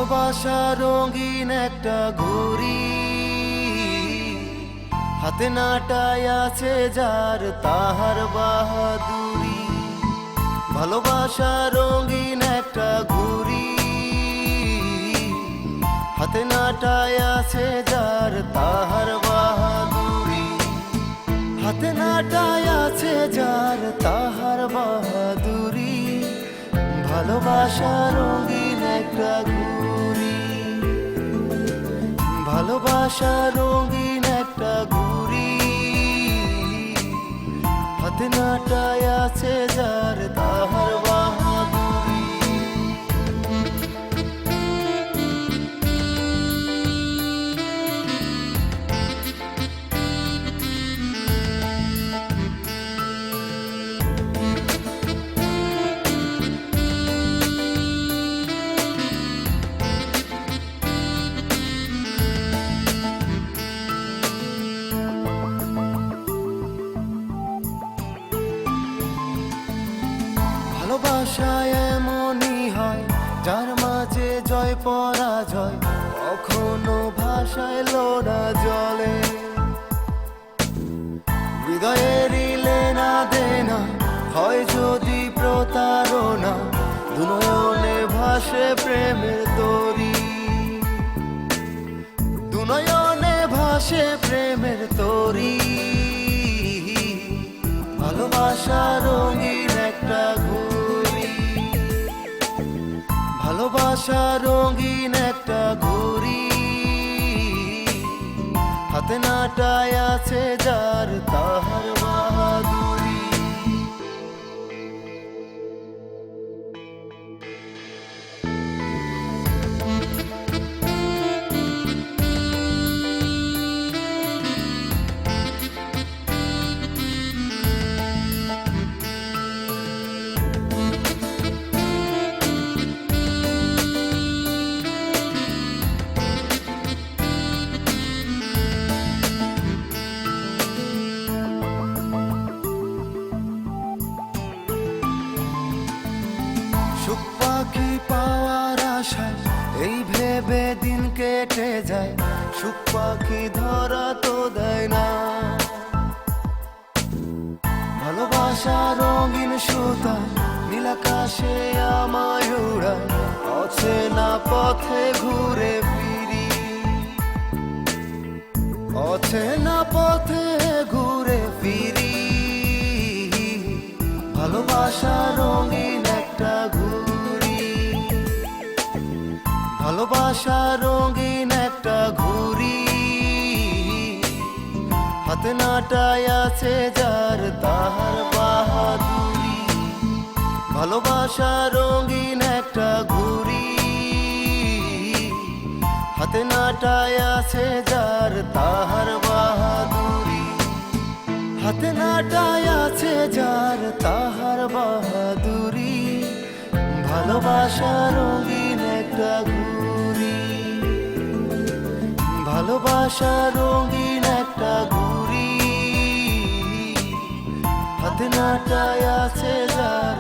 ভালোবাসা রঙিন একটা ঘড়ি, হাতে নাটায় আছে যার তাহার বাহাদুরি। ভালোবাসা রঙিন একটা ঘড়ি, হাতে নাটায় আছে যার তাহার বাহাদুরি। হাতে নাটায় আছে যার তাহার বাহাদুরি। ভালোবাসা রঙিন একটা ঘড়ি, ভালোবাসা রঙিন একটা ঘড়ি, হাতে নাটায় আছে যার তাহার বাহাদুরি। ভালোবাসায় এমনই হয় যার মাঝে জয় পরাজয়, কখনো ভাষায় লোড়া জলে। হৃদয়ের লেনা দেনা হয় যদি প্রতারণা, দুনয়নে ভাসে প্রেমের তরী। দুনয়নে ভাসে প্রেমের তরী। ভালোবাসা রঙিন একটা ঘড়ি, ভালোবাসা রঙিন একটা ঘড়ি, হাতে নাটায় আছে যার তাহার বাহাদুরি। সুখ পাখি পাওয়ার আশায় এই ভেবে দিন কেটে যায়, সুখ পাখি ধরা তো দেয় না। ভালোবাসা রঙিন সুতা নীলাকাশে আমায় উড়ায়, অচেনা পথে ঘুরে ফিরি। অচেনা পথে ঘুরে ফিরি। ভালোবাসা রঙিন একটা ঘড়ি, ভালোবাসা রঙিন একটা ঘড়ি, হাতে নাটায় আছে যার তাহার বাহাদুরি। ভালোবাসা রঙিন একটা ঘড়ি, হাতে নাটায় আছে যার তাহার বাহাদুরি। হাতে নাটায় আছে যার তাহার বাহাদুরি। ভালোবাসা রঙিন একটা ঘড়ি, ভালোবাসা রঙিন একটা ঘড়ি, হাতে নাটায় আছে যার